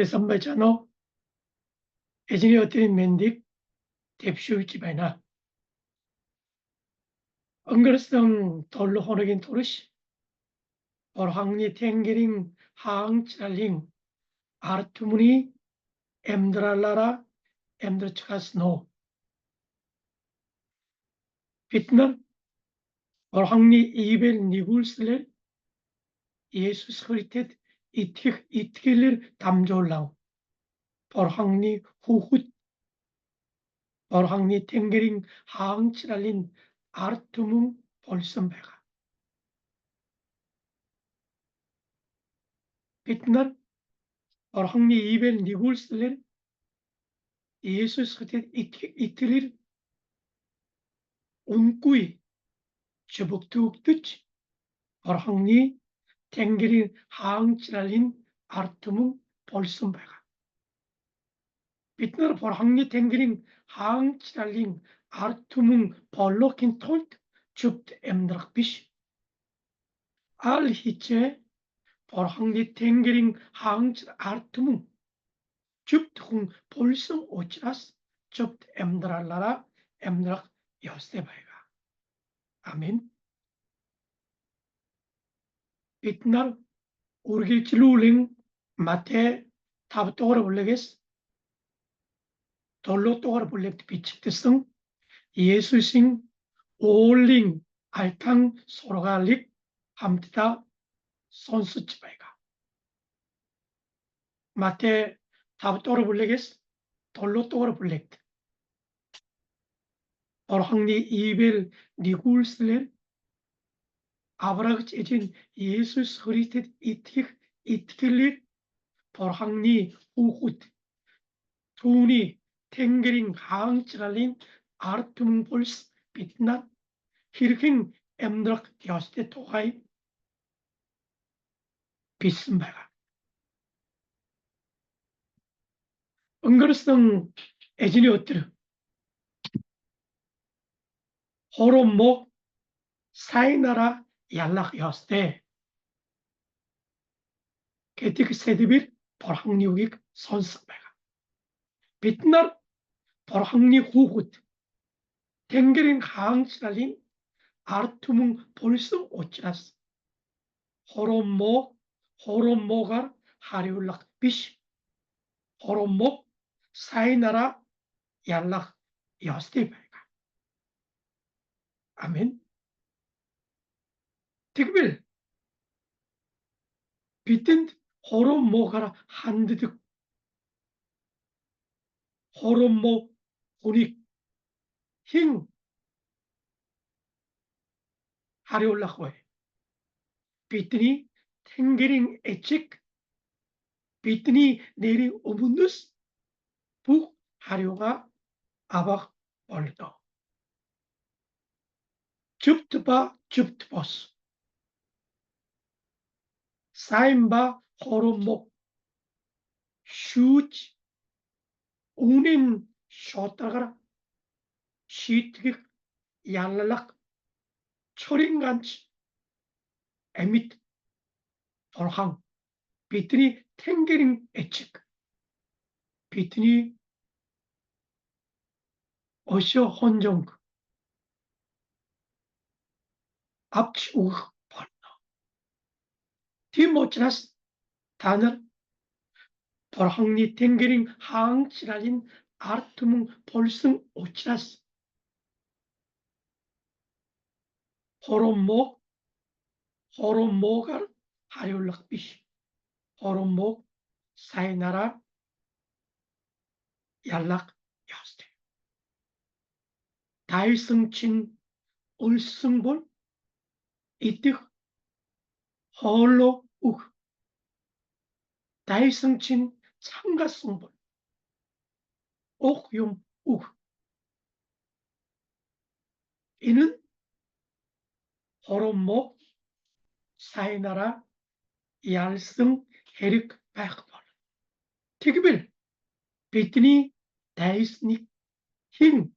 Sambagiano, Ejini Otin Mendik, Tepshu Chibana. Angrestam Tollo Honogin Torish, or Hangni Tengering, Hang Chaling, Artumuni, Emdralara, Emdrachas no. Pitner, or Hangni Ibel Nigulsler, Jesus Heritet, Itkilir Tamjolang, or Hangni Huhut, or Hangni Tengering, Hang Chaling, Artumum Polsambega. Pitner, or Hangni Ibel Nigulsler, Jesus Heritet, Itkilir Unkui, Chubuktuk, or Hangni Tengering Hang Chaling, Artumum Polsambega. Bitner for Hangni Tengering Hang Chaling, Artumum Polokin told, Chupt Emdrak Bish. Al Hitche for Hangni Tengering Hang Artumum, Chupt Hung Polsum Ochras, Chupt Emdralara, Emdrak Yostebaiga. Amen. Bitner Urgilchiluling Mate Tabtor Buleges, Tolotor Bullet Pitch the Sung, 예수신 올링 알탕 소로갈릭 함티다 손수치바이가 마테 다부토로 불레게스 돌로토로 불렉 어항니 이벨 니굴슬렌 아브라그치 에진 예수 서리텟 이티킬릿 버항니 우훗 투니 탱게링 하앙치랄린 아르투문볼스 빛난 히르킹 엠드락 야스테 토하이 비슨바가 응거르성 에진이 어뜨르 호롬모 사이나라 얄락 야스테 게티크 세드빌 버항니우익 선스바가 빛날 버항니 후훗 탱게링 하앙치랄린 아르투문 볼스 오치라스 호롬모가 하리울락 비시 호롬모 사이나라 얄락 야스테바가 아멘. 특별 비튼 호롬모가라 한드득 호롬모 우닉 힝 하리올라호에 비트니 탱게링 에칙 비트니 네리 오문누스 북 하리오가 아박 얼더 줍트버스 사임바 호롬모 슈치 우닌 쇼타가라 시트릭 얄랄락 초링간치 에밋 돌항 비트니 탱게링 에칙 비트니 어셔 혼종 앞치 우흐 벌너 디모치라스 다늘 돌항니 탱게링 하앙치라린 아르투뭉 볼승 오치라스 호롬모가 하리올락 비시 호롬모 사이나라 얄락 야스테 다일승친 울승볼 이뜩 홀로 우흐 다일승친 참가승볼 옥용 우흐 이는 호롬모 사이나라 얄승 헤릭 백벌 티그빌 비트니 다이스닉 힝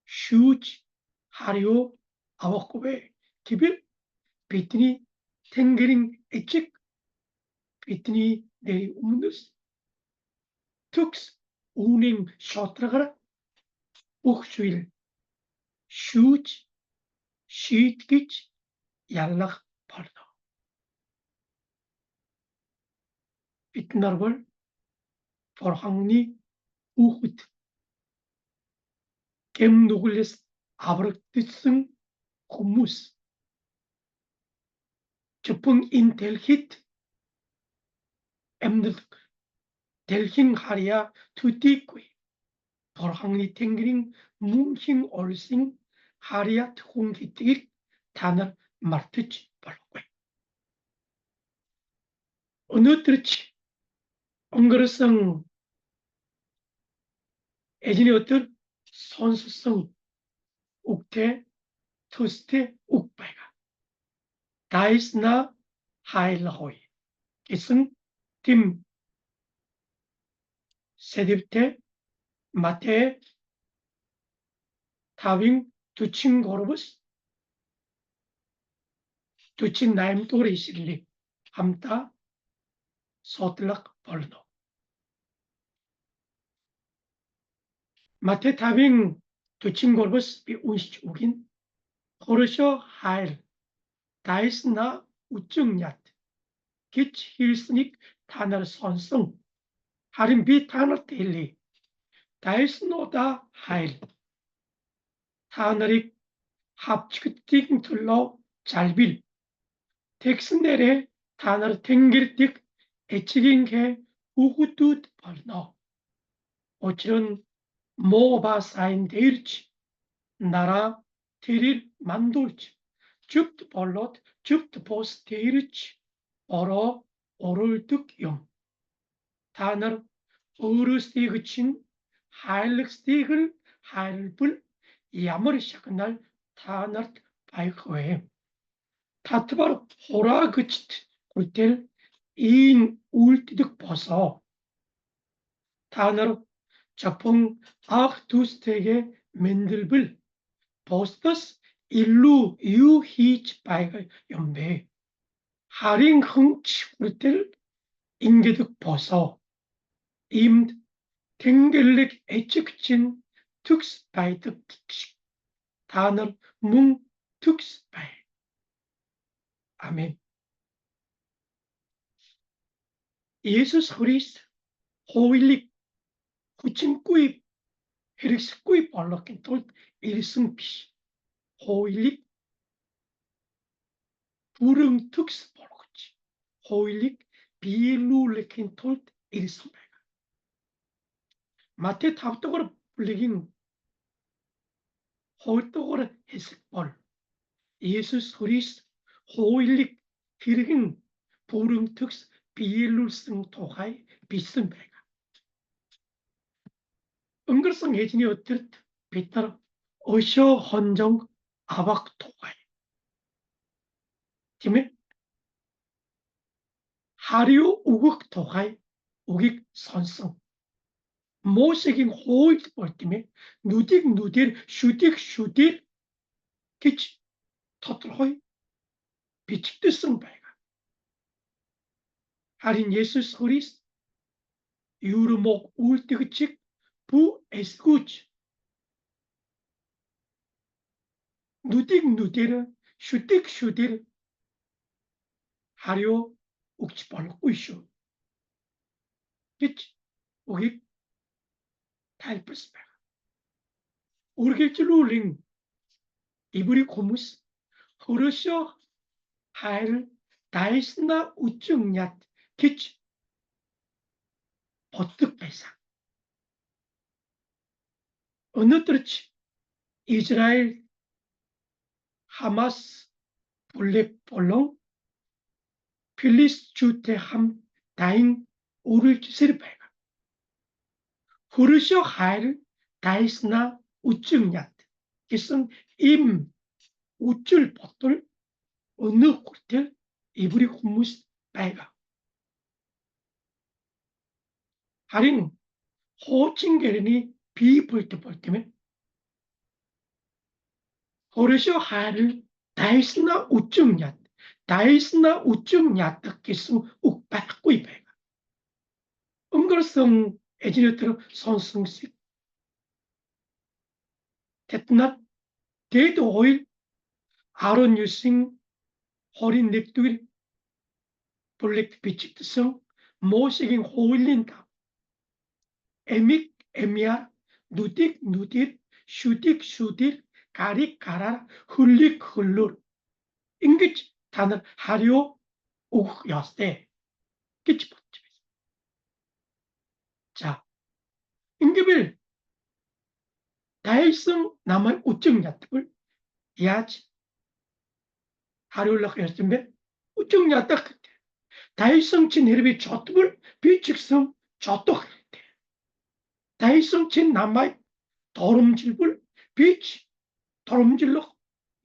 슈치 하리오 아워코베 기빌 비트니 탱게링 에칙 비트니 neer umnes, tux uning shotragara, uchwil, shuch, sheetkich, yallach pardo. Bitnarbol, forhangni, uchut, kem nugules abragtitsung, hummus. Chupung in telhit, emnuk, telhin haria tutikwe. Forhangni tengring, munghin olsing, haria tuhunghitik, tanner martich balwe. Onutrich, 엉그러성 애진이 어떤 선수성 욱태 투스테 욱바이가 다이스나 하일라호이 기승 팀 세딥테 마테 타빙 두칭 고르부스 두칭 나임 또리실리 함타 소틀락 벌노 마테 타빙 두칭 고르부스 비 운시 우긴 호르쇼 하일 다이스나 우증얏 기치 힐스닉 타널 선성 하린 비 타널 텔리 다이스노다 하일 타널릭 합치크틱 틀로 잘빌 텍스네레 타널 탱기르틱 에치긴게 우구뚜 벌너 오치른 모바 사인 데일치 나라 테릴 만돌치 줍트 벌롯 줍트 보스 데일치 어러 오를득용 타널 우르스티그친 하일릭스티글 하일불 야머리 샤크날 타널 바이크웨 타트바르 호라 그치트 꿀텔 인 울티득 벗어 타널 저풍 악두스테게 맨들불 보스터스 일루 유히치 바이가 연배 하링 흥치 꿀텔 인게득 벗어 임 탱겔릭 에츠크친 툭스바이 득식 단어 뭉 툭스바이 아멘. 예수 그리스도 호일릭 구친꾸입 헤릭스꾸입 얼럭킨 돌 일승피 호일릭 부릉 툭스 벌거지 호일릭 비루레킨 돌 일승바이 마태 탑떡으로 불리긴 홀떡으로 해석벌 예수 그리스도 호일릭 히르긴 부릉 툭스 비일룰승 토가이 비승배가 은글성 예진이 어떻듯 비따라 어셔 헌정 아박 토가이 팀에 하리오 우극 토가이 우익 선성 모세긴 호일 벌팀에 누딕 누딜 슈딕 슈딜 기치 터틀호이 비칙드 승배가 하린 예수 그리스도 유르목 울뜨그칙 부 에스쿠치 누딕 누딜 슈딕 슈딜 하려 욱치벌 꾸이쇼 기치 우익 탈프스베가 우르길치 룰링 이브리 고무스 흐르쇼 하일 다이스나 우증얏 기치 버뜩배상 어느 तर치 이스라엘 하마스 블랙볼롱 필리스 주테함 다인 우르치스르베가 흐르쇼 하일 다이스나 우증얏 기승 임 우쭐 버틀 어느 꿀텔 이브리 후무스 바이가 하린 호칭게르니 비벌트 벌때면 호르쇼 하를 다이스나 우증얏 다이스나 우증얏 기승 욱바꾸이 바이가 응걸성 에지네트로 손승식 테트낫 데이트 오일 아론 유싱 호린 넥두일 블랙 비치트성 모시긴 호일린다 에믹 에미아 누딕 누딜 슈딕 슈딜 가릭 가라 흘릭 흘룰 인기치 단을 하리오 욱 야스테 끼치 붙지 자 인기빌 다일성 남의 우증 야특을 야지 하리올락 했으면 우증 야특 다일성 친 헤르비 저특을 비칙성 저특 다일성 친 남의 도름질불 비치 도름질로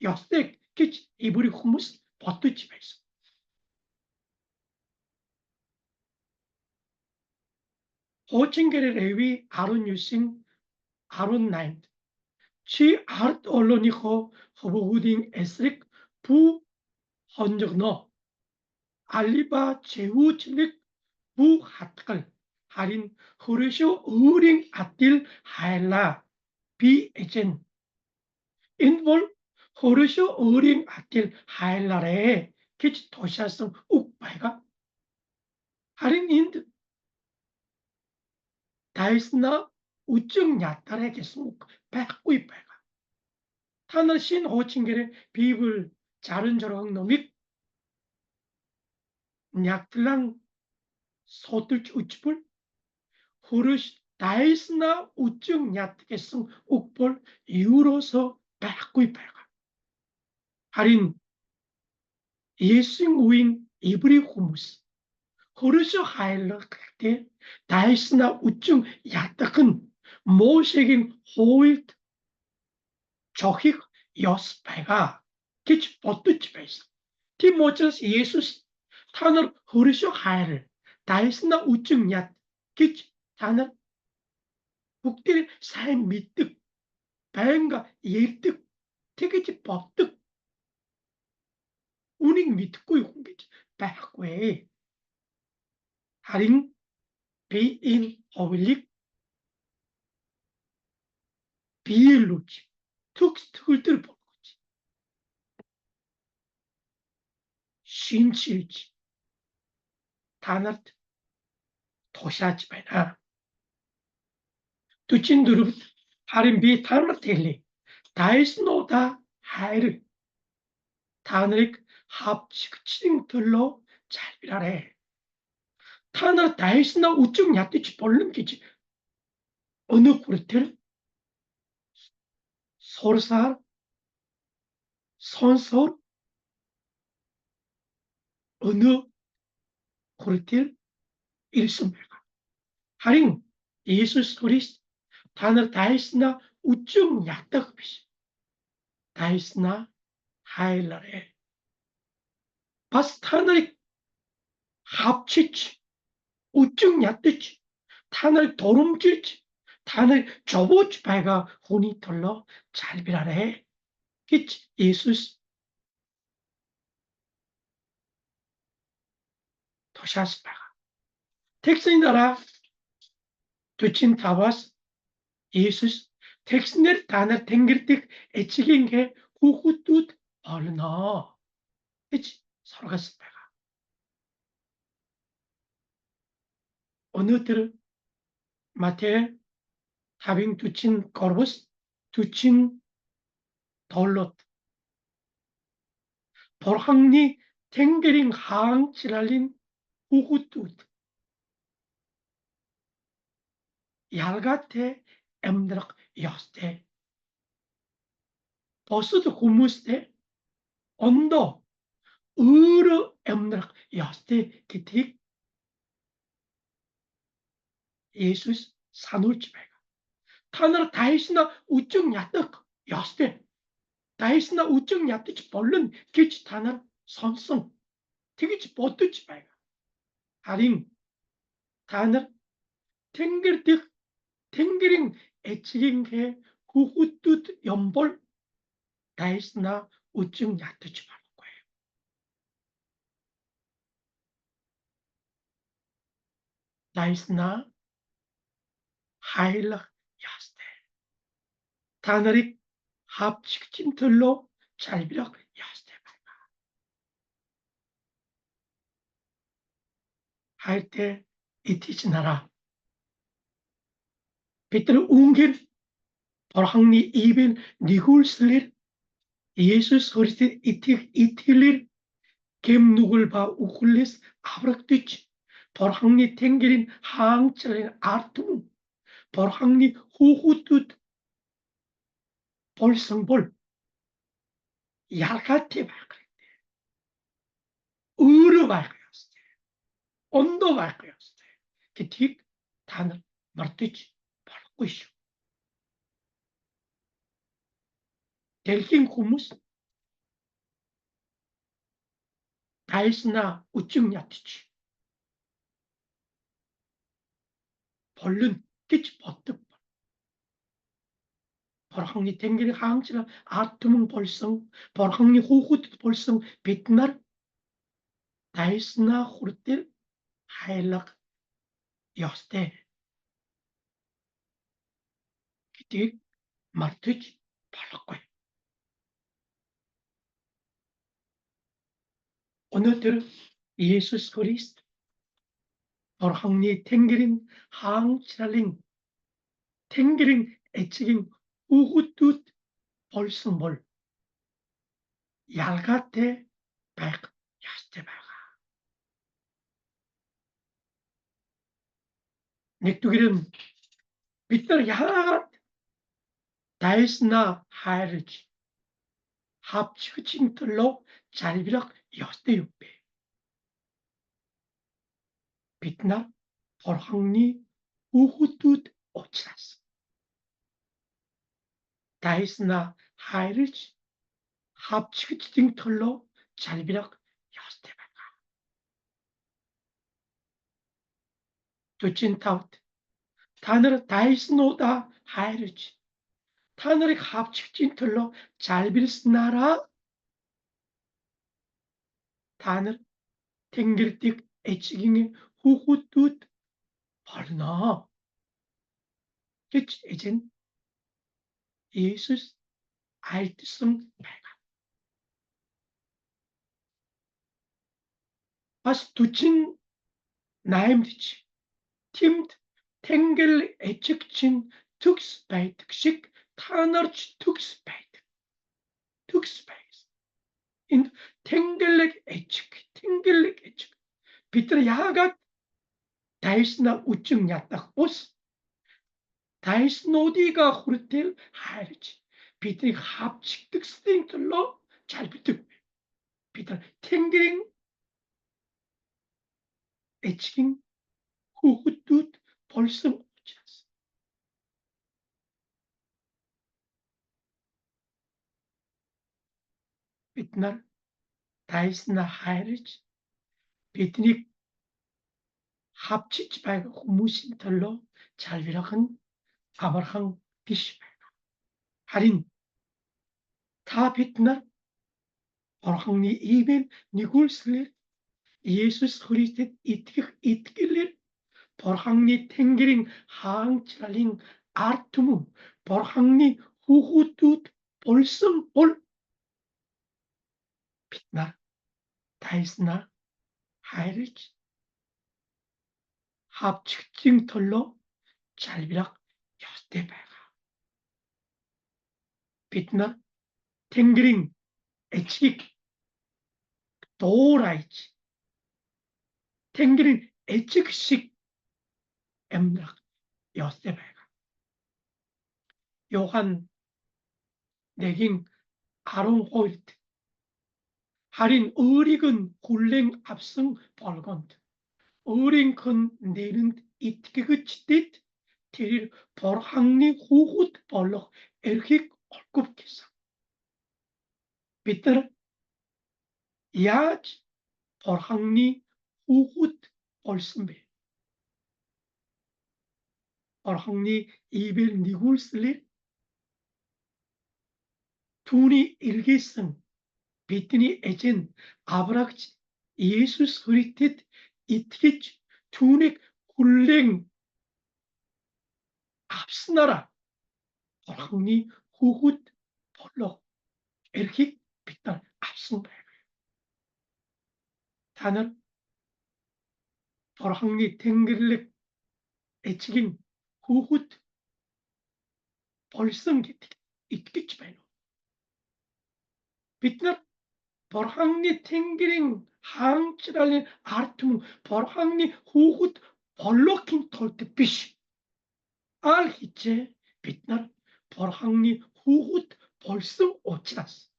야스테 끼치 이불이 후무스 버트지 마이소 호칭게레 레위 아론 유싱 아론 나인 치 아르트 언론이호 허버우딩 에스릭 부 헌적너 알리바 제우 칠릭 부 하트칼 하린 흐르쇼 의링 아틸 하엘라 비 에젠 인볼 흐르쇼 의링 아틸 하엘라레 키치 도시아성 욱바이가 하린 인드 다이스나 우증 야타레게 스묵 백구이바이가 타는 신 호칭게레 비블 자른 저랑 놈이 약틀랑 소뜰 우치불 후르시 다이스나 우증 야트게성 욱볼 이유로서 백구이바이가 하린 예수인 우인 이브리 후무스 후르쇼 하일러 그때 다이스나 우증 야트큰 모세긴 호일 저희 여스파이가 기치 버뚜치베이스 티모처스 예수스 타너 후르쇼 하일 다이스나 우증 야 기치 타너 북딜 사이 미뜩 배인가 예뜩 티기치 버뜩 우닝 미트고 용기치 백괴 하링 비인 어빌릭 비일루치 툭툭을 보고지 신칠치 다나트 도시하지 마나 두친두릅 하린 비 타나텔리 다이스노다 하이르 타느릭 합치칭들로 잘 비라래 타나 다이스나 우측 야티치 볼름기지 어느 구르텔 솔사 손솔 어느 구르텔 일숨배가 하링 예수 그리스도 타나 다이스나 우측 야타급이시 다이스나 하일라레 바스 타나릭 합치치 우측 야티치 타날 도름질치 타날 저보치 바이가 혼이 털러 잘 비라래 기치 예수스 도샤스바가 텍스인 나라 두친 타바스 예수스 텍스넬 다날 탱길틱 에치긴게 후후뚜 얼나 기치 서로가 스바가 어느들 마테 타빙 두친 거르부스 두친 덜롯 벌항니 탱게링 하앙 치랄린 후후뚜 얄가테 엠드락 여스테 버스도 후무스테 언더 으르 엠드락 여스테 기틱 예수스 산울치베가 타나라 다이스나 우증 야떡 여스테 다이스나 우증 야떡 벌른 기치 타나 선성 티기치 버뚜치베가 하링 타나 탱글틱 탱그링 에치링게 후후뚜 연벌 다이스나 우증 야떡치 말는 거예요. Da ist na heilig yaste. Tanrık 합치친 들로 잘비력 yaste. 할 때 이티지나라. Peter ungir orhangni ibn nigulslir Jesus Christi itilir kem nugul ba ukullis abraktuch porhangni tengerin hangchalin artum porhangni huhutut 볼성볼 얄같이 밝을 의로 밝였을 때 온도 밝였을 때 그뒤 단을 말뜻이 밝고 있어. 델킨 후무스 다이스나 우증야티치 벌른 끼치 버뜩 버항니 댕기리 항치라 아투문 벌성 버항니 호후트 벌성 빛날 다이스나 호르텔 하일락 여스테 그뒤 말뜻이 밝고 오늘들 예수 그리스도 버항니 댕기린 항치랄링 탱기링 애치긴 우후뚜 벌성벌 얄가테 백 야스테바가 넥두기는 비틀 야가 다이스나 하이르지 합치그칭틀로 잘비락 여스테육배 빛나 벌항니 우후뚜 오치라스 다이스나 하이르지 합치그칭틀로 잘비락 여스테바가 두친타우트 단어를 다이스노다 하이르지 타너리 합치진틀로 잘빌스나라 타너 탱길틱 애치깅이 후후뚜 벌나 그치 이젠 예수 알트성 배가 바스 두친 나임드치 팀드 탱길 애측친 툭스바이트식 타너치 툭스바이트 인 탱길렉 애측 탱길렉 애측 비틀 야가 다이스나 우증 야딱 오스 다이스노디가 후르텔 하이르지 비틀 합칙득 스팅틀로 잘 비틀 비틀 탱기링 애치깅 후후뚜 벌써 오지라스 비트날 다이스나 하이르지 비트닉 합치지 말고 후무신털로 잘 비락은 아브라함 비시발 할인 다 비트날 어항니 이벤 니굴슬 예수 그리스도 이트길릴 버항니 탱기링 하앙치랄링 아르투무 버항니 후후뚜 볼성볼 빛나 다이스나 하이르지 합측징털로 잘비락 여스테바가 빛나 탱기링 애치기 도라이지 탱기링 애측식 엠락 여스테바가 요한 내긴 아롱 호일트 할인 의리근 굴랭 압승 벌건트 의린큰 내는 이티그 치tit 티릴 벌항니 후훗 벌럭 에르히 얼굽기사 비틀 야지 벌항니 후훗 벌슨베 벌항니 이벨 니굴슬릿 투니 일기승 비트니 에젠 아브락치 예수 그리스도 이티치 투닉 굴랭 앞서나라 보랑니 후훗 볼록 이렇게 빛날 앞선 바야. 다는 보랑니 탱글렉 애치긴 후훗 벌성 있겠지 바요. 빛날 보랑니 탱글링 항치랄린 아르투무 보랑니 후훗 볼록힌 톨트 빛이 알히체 빛날 보랑니 후훗 벌성 오치라스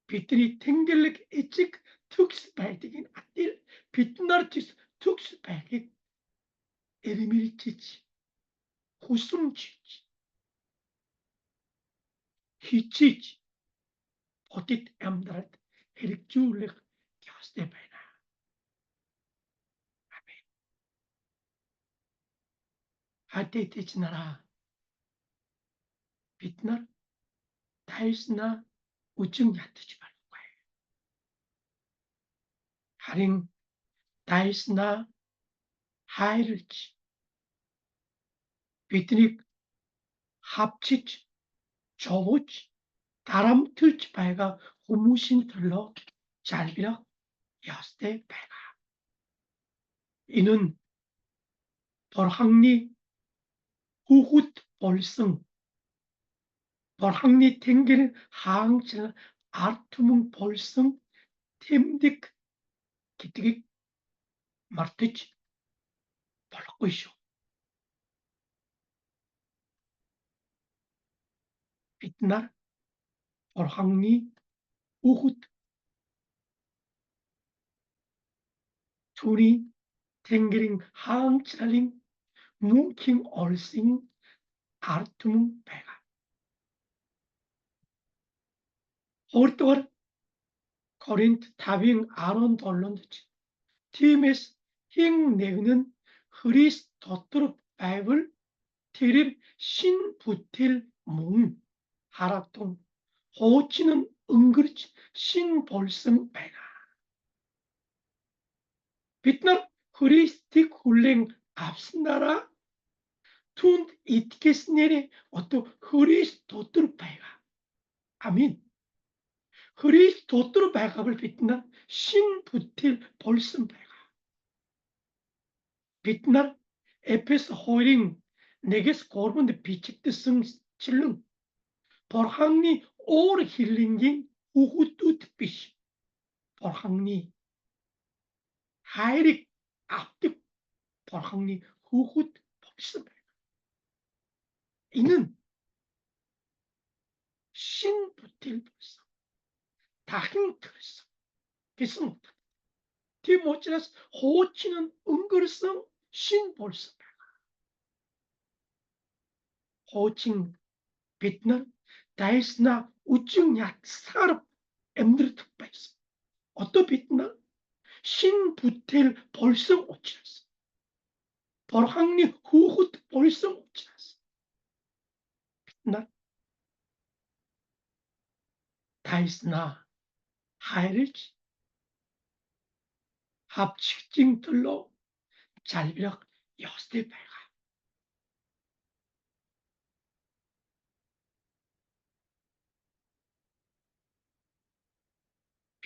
빛들이 탱글렉 애찍 특수발되긴 안될 빛나르티스 특수발객 에르미리치치 후숨치치 히치치 보tit 엠드랏 헤릭주울렉 갸스데바이나 아멘. 하테테치나라 빛날 다이스나 우증 야트지 말고 가요. 하링 다이스나 하이르치 빛들이 합치치 저보치 다람틀치 바이가 후무신 들러 잘비라 야스데 바이가 이는 벌항리 후훗 벌성 벌항리 탱게는 하항치는 아르투문 벌성 템딕 기특이 마르티치 벌럭고이쇼 빛날 벌항리 후훗 투니 탱게링 하항치랄링 뭉킹 얼싱 아르투문 배가 오르토르 코린트 다빙 아론 돌론드치 팀에스 힝내는 흐리스토트르 바이블 티립 신부틸 뭉 하락동 호치는 은그르치 신볼성 배가 빛날 흐리스틱 훌랭 앞선나라 툰 이티케스네레 어또 흐리스토트르 배가 아민 흐리스토트르 배갑을 빛날 신부틸 볼성 배가 빛날 에페스 호링 네게스 고르본데 비칙드 성 칠릉 벌항니 오르 힐링긴 우후뚜트 빛이 벌항니 하이릭 앞뒤 벌항니 후훗 벌써 이는 신부틸 벌써 다힘 들었어 비스못 디모치라스 호치는 은글성 신벌써 호칭 빛날 다이스나 우증약 사럽 엠들 특파있어 어떤 빛날 신부텔 벌성 오치라스 벌항리 후훗 벌성 오치라스 빛날 다이스나 하이르치 합칙징들로 잘비락 여스테파가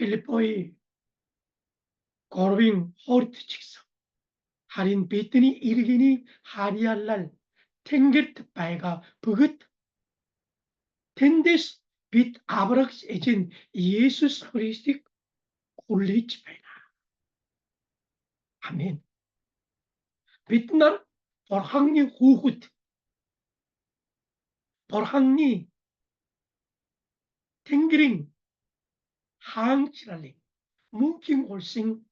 필리포이 고르빙 호르트 직성 하린 베트니 이르기니 하리알랄 탱게트 바이가 버긋 텐데스 빛 아브락스 에진 예수스 그리스틱 굴리치 바이나 아멘 빛날 벌항리 후훗 벌항리 탱기링 하항치랄리 뭉킹 올싱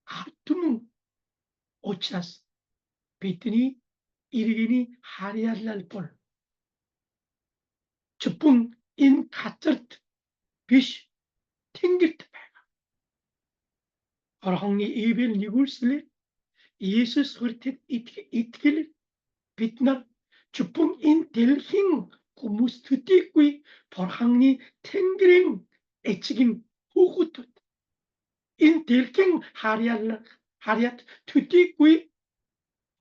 아투문 오치라스 베트니 이르기니 하리알랄 볼 주풍 인 가짜트 비시 탱길트 바이가 벌항리 이벨 니굴슬리 예수 소리텟 이트길 빛날 주풍 인 델힝 구무스트띠꾸이 벌항리 탱그랭 애치긴 후후투 in delking hariat tutikui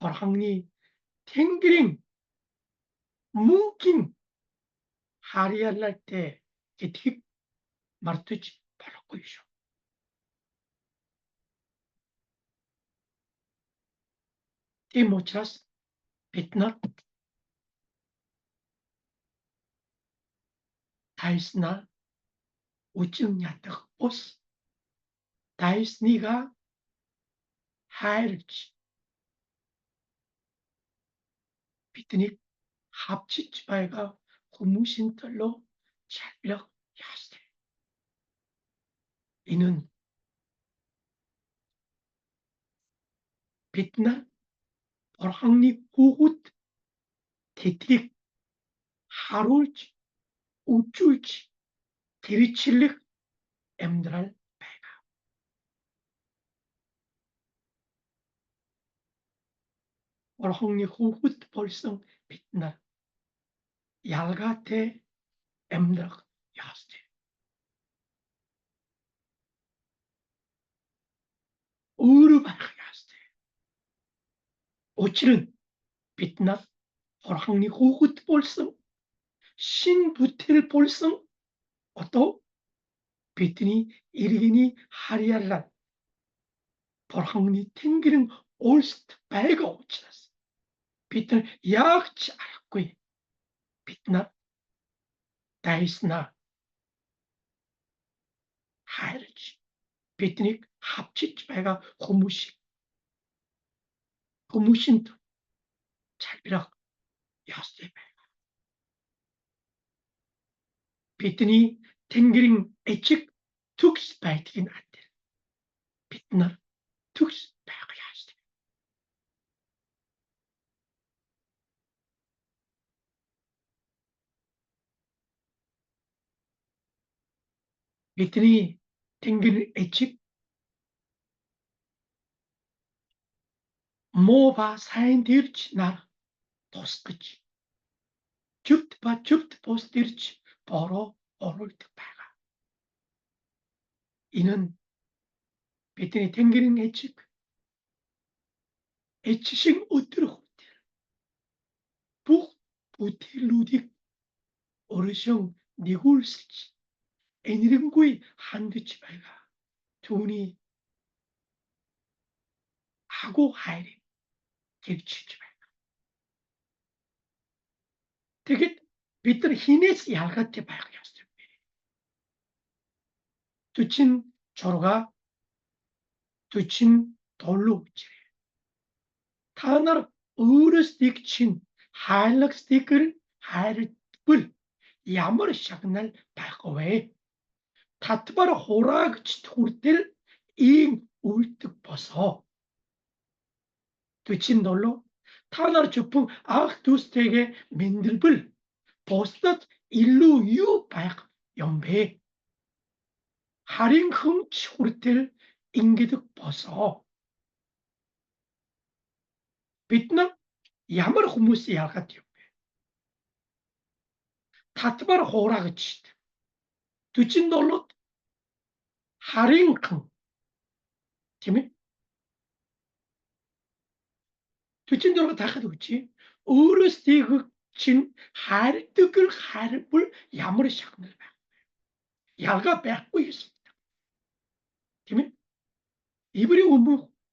orangni tengering mungkin hariallar te ketik martuj parakoyusho. Timotras bitnat 다이스나 우증야득 오스 다이스니가 하일치 비트닉 합치치바이가 후무신털로 잘력 야스테 이는 빛나 버항니 후굿 대틱 하룰치 우쭐치 디리칠릭 엠드랄 배가 버항니 후굿 벌성 빛나 얄가테 엠드락 야스테 우르바락 야스테 오칠은 빛나 버항니 후굿 벌성 신부텔 볼성 어또 비트니 이리기니 하리알란 버항니 탱기는 올스트 배가 오치라스 비트는 약치 알았고이 비트나 다이스나 하이르치 비트니 합치치 배가 후무신도 잘비락 야스테 비트니 탱기링 에칙 툭스 바이티긴 안들 비트나 툭스 배가 야스테 비트니 탱기링 에칙 모바 사인디르치 나 도스크치 줍트 보스디르치 버로 오롤트 바가 이는 비트니 탱기링 에치싱 우트르 호텔 북 부틸루딕 오르숑 니굴스치 에니름구이 한드치 바가 두니 하고 하이리 길치치 바가 되게 비트니 히네스 얄가테 바가였어요. 두친 조로가 두친 돌로 우치래 타나르 으르스틱친 하일락스틱을 하일을 야머르 샤그날 바고웨 타트바르 호라그치 토르텔 잉 울뜩 벗어 두친 돌로 타나르 주풍 아흐두스테게 민들불 보스tat 일루 유 바약 연배 하링 흥치 호르텔 잉게득 벗어 비트남 야머르 후무스 야가티요 타트바르 호라그치 두친 돌로 하링큰 팀이 두친 돌로 다가도치 어르스티그 친 하르뜨글 하르불 야머르 샤그늘 야가 뺏고 있습니다. 팀이 이브리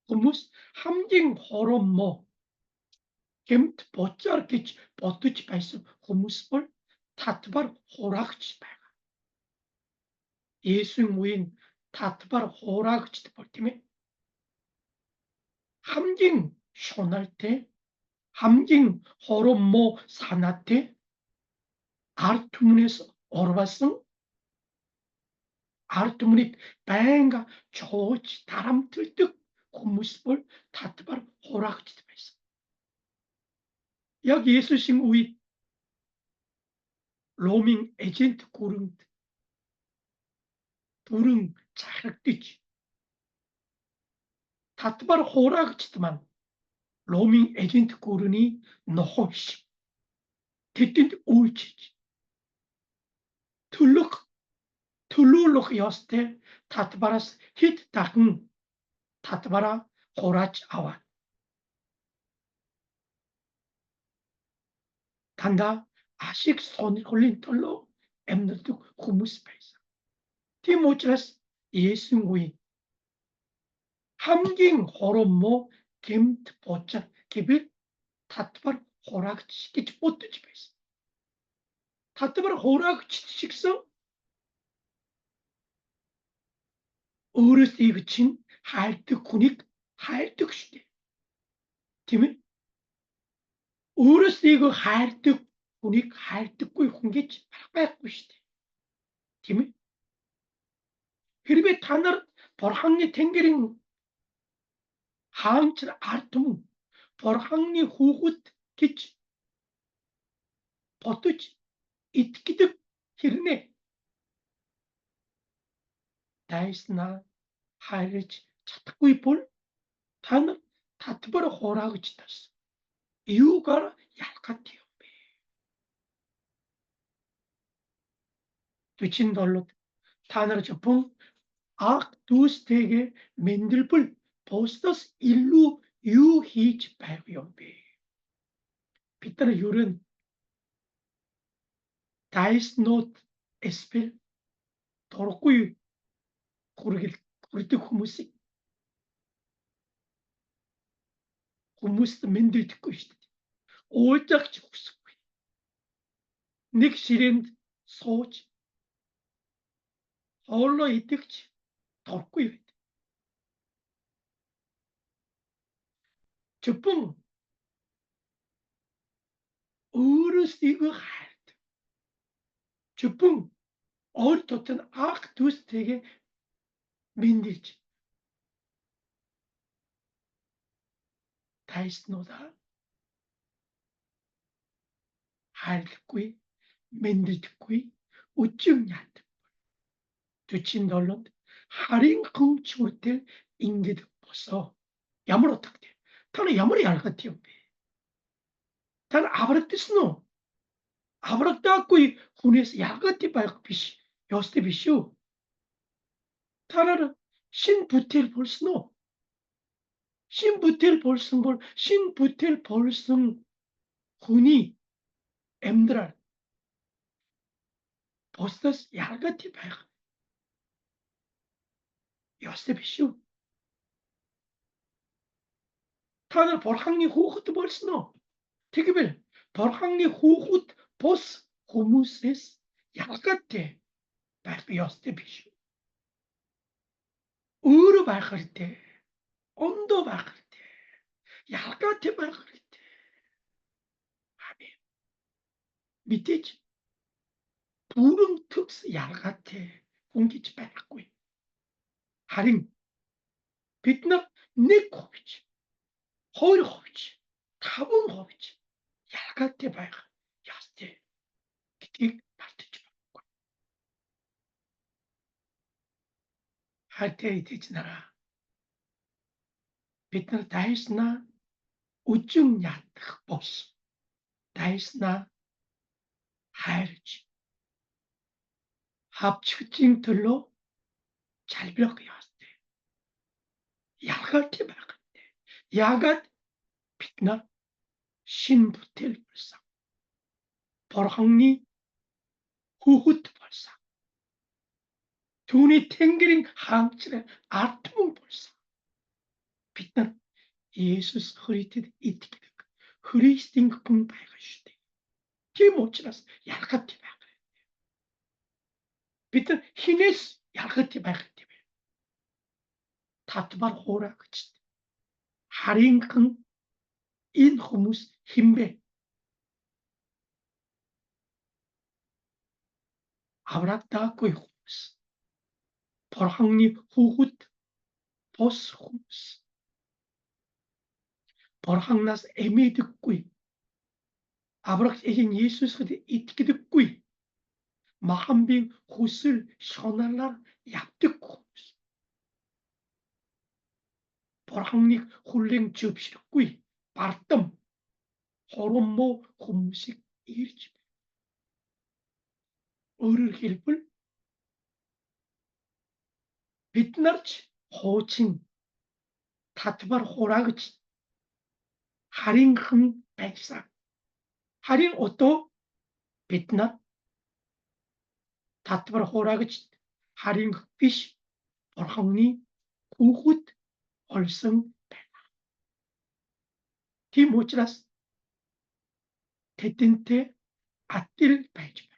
우무스 함징 호롬모 gemт боцоор гэж бодож байсан хүмүүс бол татвар хураагч байгаа. Есүсийн үеийн татвар хураагчд бол тийм ээ. 함징 шунал те 함징 호롬모 사나테 ард түмнээс орвасан ард түмнийг байнга чууж тарамталдаг хүмүүс бол татвар хураагчд байсан. Яг Есүсийн үед 로밍 에이전트 бүрэн захирагдж татвар хураагчдман 로밍 에이전트 гүрний нохоо биш. Тэдэнд үйлчилж төлөх tululuk yoste tatbaras hit takın tatbara horaç avat. 단다 아식 손이 홀린 털로 엠너득 후무스 베이사. 티모치라스 예수구이 함깅 호롬모 gem트 보짝 기빌 tatbar 호락 시키지 못되지 베이사. tatbar 호락 식성 어르스 için 할득 군익 할득 시대. 팀이 어르스 할득 군익 할득구이 홍게치 빡빡구 시대. 팀이 Hiribe tanır porhangi tengerin haangchir artum porhangi hugut kich potuch itkidip hirne daisna hayrich chatgui pol tanır tatbar horağı çıtas. Iugar yalkatıyor. Tüçin dollut tanır çapung ak dus tege mendilpul postas illu yu hiç bergiyon be. Peter yurun dais not espel torquy хүрдэг хүмүүст мэндэлдэхгүй шүү дээ. Уужаагч хүсэхгүй. Нэг ширээнд сууж хоолоо идэгч торхгүй байд. Чүпэн өөрөөсөө хайрдаг. Чүпэн өөр тутан ах дүүстэйгээ мэндэлж тайснуудаа хайрлахгүй, мэндэлдэхгүй, өчиг яадаг. 47-нд харинхан чүртэл ингэж босоо. Ямар утгатай? Та нар ямар ялгаатай юм бэ? Та нар аврагдсан уу? Аврагдаагүй хүнээс ялгаатай байх биш. Ёстой биш үү? Та нар шин бүтээл болсон уу? Шин бүтээл болсон бол шин бүтээл болсон хүний амьдрал бусдаас ялгаатай байх ёстой биш үү? Та нар бурханы хүүхэд болсон уу? Тэгвэл бурханы хүүхэд бус хүмүүсээс ялгаатай байх ёстой биш үү? Өөрөө байх хэрэгтэй. Ондоо байх хэрэгтэй. Ялгаатай байх хэрэгтэй. Амен. Мэдээж бүрэн төгс ялгаатай хүн гэж байхгүй. Харин бид нар 1%, 2%, 5% ялгаатай байх ёстой гэдгийг мартаж байхгүй. Хайртай эцэг нараа бид нар дайснаа үжин ядах бос. Дайснаа хайрж хавчгчийн төлөө залбирах ёстой. Ялгаатай байх хэрэгтэй. Яагаад бид нар шин бүтээл болсон. Бурханы хүүхэд болсон. Түүний тэнгэрийн хаанчраа ард түмэн болсон. Бид нар Есүс Христэд итгэдэг Христийн хүн байгаа шүү дээ. Тийм учраас ялгаатай байх хэрэгтэй. Бид нар хинээс ялгаатай байх хэрэгтэй бэ? Татвар хуураагч. Харинхан энэ хүмүүс хинбэ? Аврагдаагүй хүмүүс. Бурханы хүүхэд бос хүмүүс. Бурханаас эмээдэггүй. Аврагч эхийн Есүсэд итгэдэггүй. Махамбийн хүсэл шуналаар явдаг хүмүүс. Бурханыг хүлээн зөвшөөрөхгүй. Бардам хоромоо хүмүүсийг ирж. Өөрөөр хэлбэл бид нар ч хуучин татвар хураагч харинхан байсан. Харин одоо бид нар татвар хураагч харинх биш Бурханы хүүхэд болсон байна. Тийм учраас тэдэнтэй адил байж байна.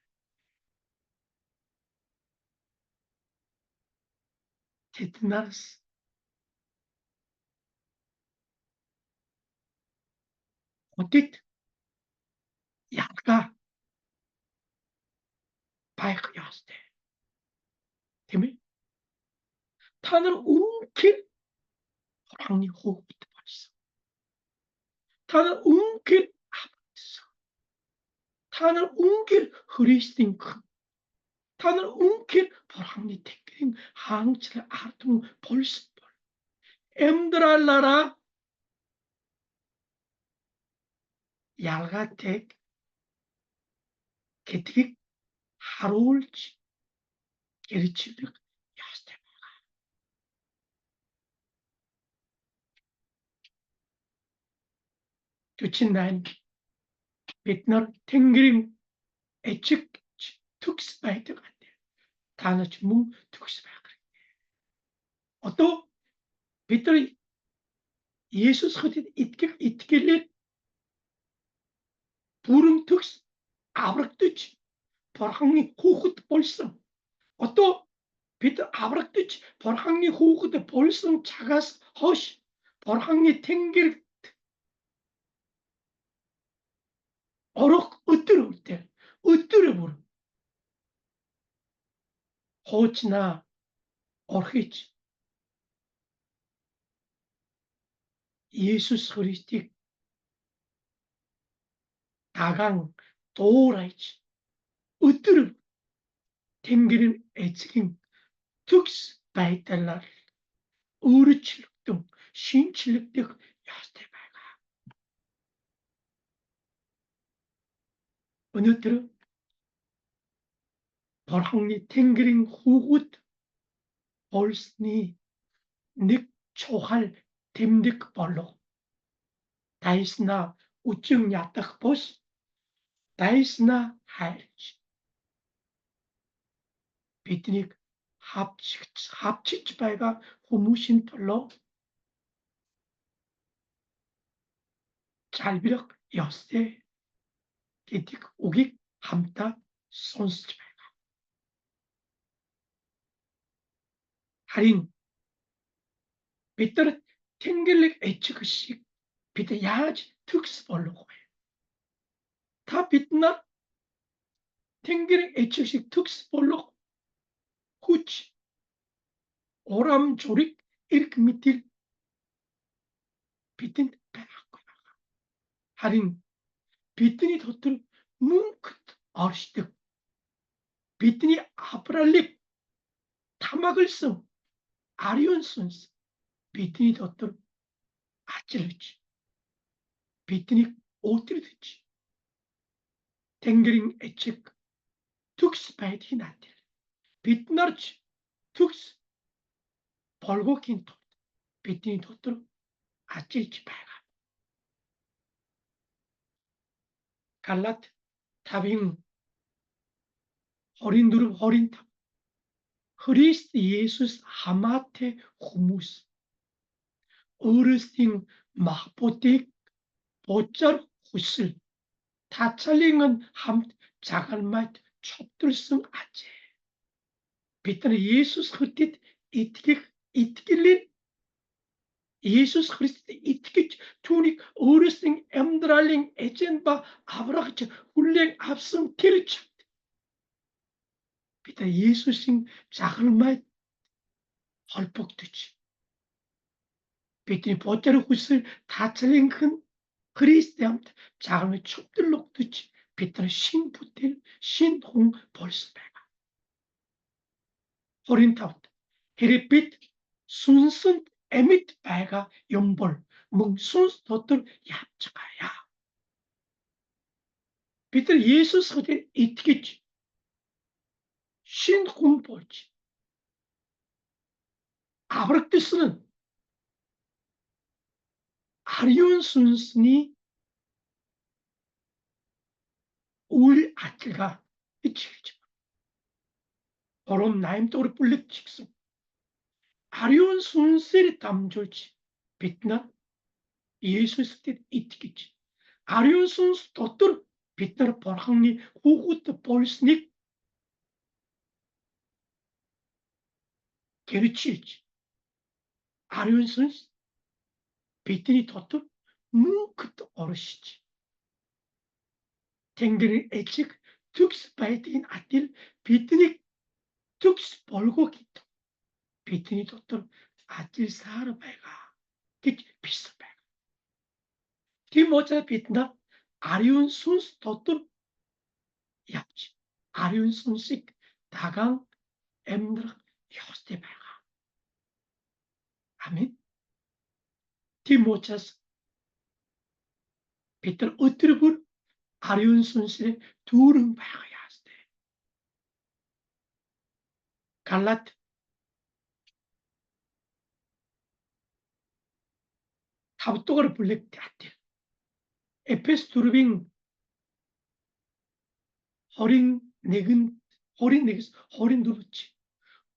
Тэднээс хотод ялгаа байх ёстой. Тийм ээ. Та нар үнэхээр Бурханы хүүхэд болсон. Та нар үнэхээр аврагдсан. Та нар үнэхээр Христийн хүн. Та нар үнэхээр Бурханы тэнгэрийн хаанчлал ард түмэн болсон бол амьдралаараа ялгаатай гэдгийг харуулж гэрчлэх ёстой. 48 бид нар тэнгэрийн эцэг төгс байдаг гэдэг. Та нар ч мөн төгс байх хэрэгтэй. Одоо бид нар Есүс Христэд итгэлээр бүрэн төгс аврагдаж Бурханы хүүхэд болсон. Одоо бид аврагдаж Бурханы хүүхэд болсон цагаас хойш Бурханы тэнгэр орох өдөр бүр хуучнаа орхиж Есүс Христийг даган дуурайж өдөр тэнгэрийн эцгийн төгс байдлаар өөрчлөгдөн шинчлэгдэх ёстой байгаа. Өнөөдөр Бурханы тэнгэрийн хүүхэд болсны нэг чухал тэмдэг болов. Дайснаа үчин ядах бус дайснаа хайрч биднийг хавчиж байгаа хүмүүсийн төлөө залбирах ёстой гэдэг үгийг хамтаа сонсч байна. Харин бид нар Тэнгэрлэг эцэг шиг бид яаж төгс болох вэ? Та бид нар Тэнгэрийн эцэг шиг төгс болох хүч урам зориг эрх мэдэл бидэнд байхгүй байна. Харин бидний дотор мөнхөд оршдог бидний авралыг тамагласан ариун сүнс бидний дотор ажиллаж биднийг өдөрдөж Тэнгэрийн эцэг төгс байдгийн адил бид нарч төгс болгохын тулд бидний дотор ажиллаж байгаа. Галат 5:24-25 Христ Есүс хамаатай хүмүүс өөрсдийн махбодыг бузар хүсэл тацалын хамт загалмайд чоптолсон ажээ. Бид нар Есүс Христэд итгэлээр Есүс Христэд итгэж түүнийг өөрсдийн амьдралын эзэн ба аврагч хүлээн авсан тэр чад бид нар Есүсийн загалмайд холбогдож бидний бузар хүсэл тацалынхан Христтэй хамт загалмайд чоптологдож бид нар шин бүтээл шин хүн болсон байна. 25-д хэрэг бид сүнсэнд амьд байгаа юм бол мөн сүнс дотор явж гаяа. Бид нар Есүс Христэд итгэж шин хүн болж 아브라크스는 아리온 순순이 울 아틀가 이치겠죠. Oron naim toru pulik çıksın. Arıyorsun sunseri tamjolchi. Bitna Yesus tit itkich. Arıyorsun totur bitnar porhangni hugut polsnik gerichich. Arıyorsun bitni totur mukut orışich. Tengri eçik tüks baytin atil bitni tüks polgo git. Bitni totur atil sarı bayga. Git pis bayga. Timoça bitna Arıyorsun suns totur yapçı. Arıyorsun sik dagang emdrak yoste bayga. Amin. Timoças Peter ötürübür arıyorsun sile durun bayga yazdı. Galat tabtogar bulek teatir. Efes turubin horin neges horin duru치.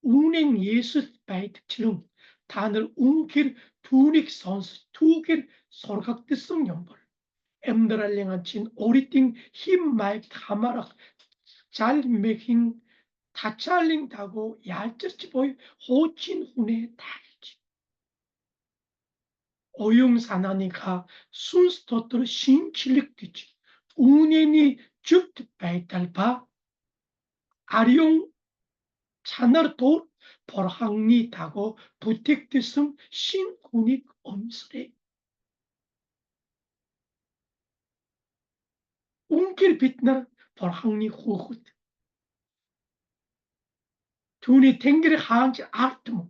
운행 예수 바이트치롱 단을 웅킬 두닉 선수 투길 솔각드성 연벌 엠드랄랭한 친 오리띵 힘 마이크 하마락 잘 맥힌 다찰링 다고 얄쩌치 보이 호친 훈에 다일지 오용사나니가 순스토트로 신칠릭디지 운행이 죽트 바이탈바 아리용 차나르도 벌항리 다고 부택됐음 신군익 엄설에 웅길 빛나 벌항리 후굿 두니 탱기를 하한지 아르트모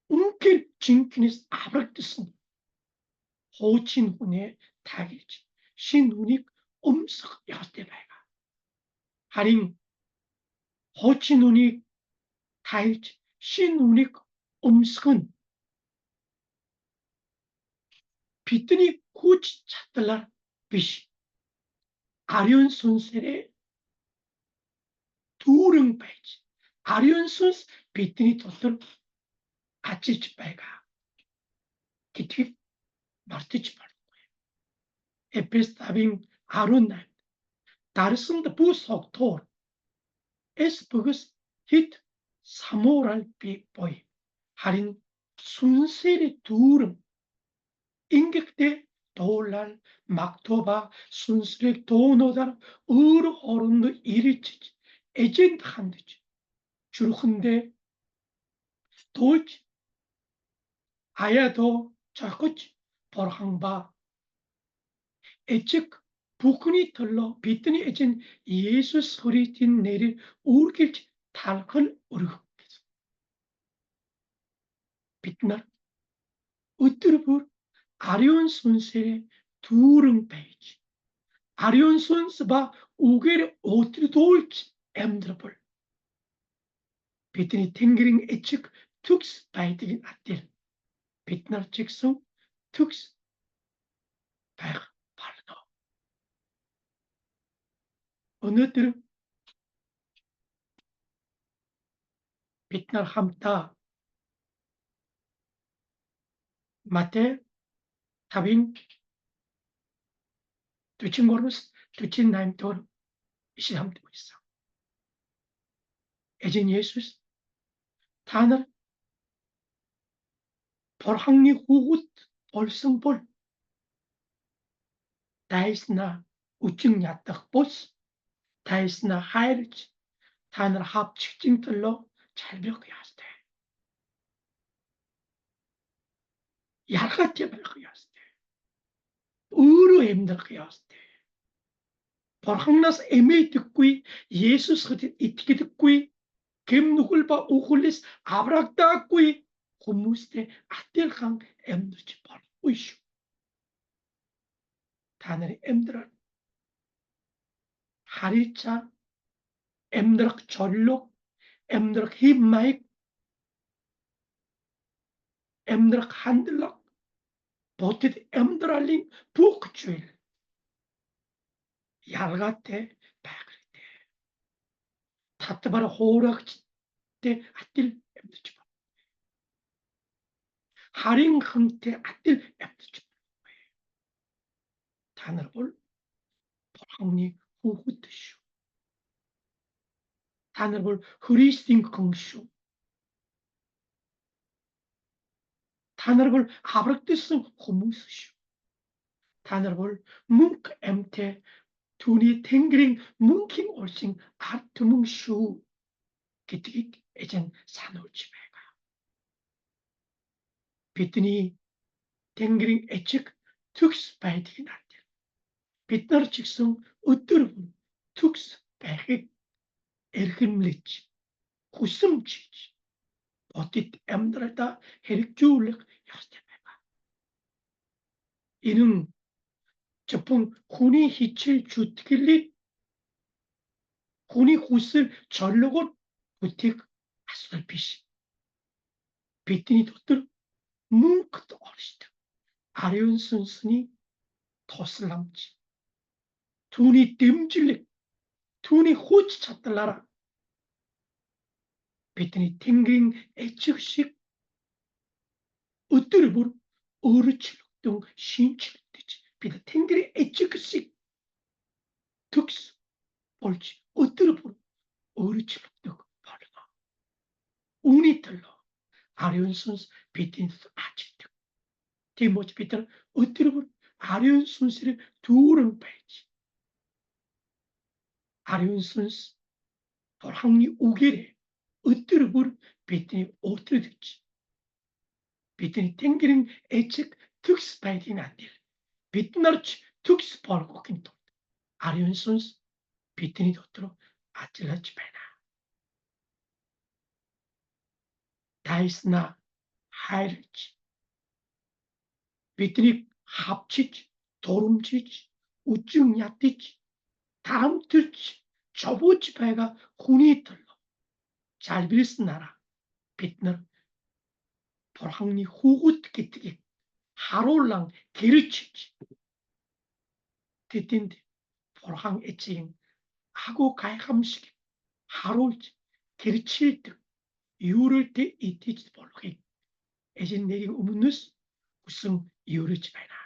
웅길 진키니스 아브락드슨 호친훈의 타길지 신군익 엄석 여대발가 하링 호친훈익 타일지 신군익 엄석은 비트니 코치 찾달라 비시 아련 손셀에 두릉 바이지 아련 손스 비트니 토틀 아치치 바이가 기티 마르티치 바르 에페스 타빙 아룬나 다르승드 부속토르 에스부그스 히트 사모랄 비보이 하린 순셀의 두릉 인격대 도울날 막토바 순수력 도노다라 으르 호른도 이리치지 에젠드 한드지 주르흔데 도치 아야도 자꾸치 버항바 에측 부근이 털러 비트니 에젠 예수 소리진 내리 우르길치 탈걸 우르겠어 빛날 으뜨르불 아리온 순셀의 두릉 베이지 아리온 순스바 우게르 오트리 돌치 엠드러블 비트니 탱그링 에측 툭스 바이트긴 아틸 빛날 직성 툭스 바이가 발도 어느들은 빛날 함타 마테 타빈 두친 고르스 두친 나임토르 이시함되고 있어 에젠 예수스 타늘 벌항리 후굿 벌성볼 다이스나 우측 야딱 보스 다이스나 하이르치 타늘 합 직진들로 잘벽 야스테 야가테 벽 야스테 으로 힘들 야스테 벌항나스 에메이 듣구이 예수스 그때 이티게 듣구이 겜 누굴 바 우굴리스 아브락다구이 고무스테 아텔강 엠드치 벌우이슈 다늘의 엠드랄 하리차 엠드락 전록 엠드락 힘마익 emdrak handlak, botet emdraling bukjuil, ялгаатай байх хэрэгтэй. Татвар хуурагчтай адил амьдарч байна. Харин хүнтэй адил амьдарч байна. Та нар бол Бурханы хүүхэд шүү. Та нар бол Христийн хүн шүү. Та нар бол аврагдсан хүмүүс шүү. Та нар бол мөнх амьтай түүний Тэнгэрийн мөнхийн улсын ард түмэн шүү гэдгийг эзэн сануулж байгаа. Бидний Тэнгэрийн эцэг төгс байдгийг надад. Бид нар ч гэсэн өдөр бүр төгс байхыг эрхэмлэж, хүсэмжиж, бодит амьдралдаа хэрэгжүүлэх ёстой байгаа. Энэ нь зөвхөн хүний хичээл зүтгэлийг хүний хүсэл зорилгоор бүтээх асуудал биш. Бидний дотор мөнхөд оршдог ариун сүнсний тусламж, түүний дэмжлэг, түүний хүч чадлаараа бидний Тэнгэрийн эцэг шиг өдөр бүр өөрчлөгдөн шинжлэгдэж бид Тэнгэрийн эцэг шиг төгс болж өдөр бүр өөрчлөгдөх болно. Үүний төлөө ариун сүнс бидний ажилдаг. Тийм учраас бид нар өдөр бүр ариун сүнсээр дүүрэн байж ариун сүнс Бурханы үгээр өдөр бүр бидний өдрөж бидний Тэнгэрийн эцэг төгс байдлын адил бид нарч төгс болгохын тулд ариун сүнс бидний дотор ажиллаж байна. Тайснаа хайрлж биднийг хавчиж, дурамжиж, үжин ядаж, таамтарч, зовж байгаа хүний төлөө залбирснараа бид нар Бурханы хүүхэд гэдгийг харуулan гэрчиж тэдэнд Бурхан эцгийн агуу гайхамшиг харуулж гэрчилдэг юурэтэй идэж болохыг эзэн нэрийн өмнөөс хүсэн юурэж байна.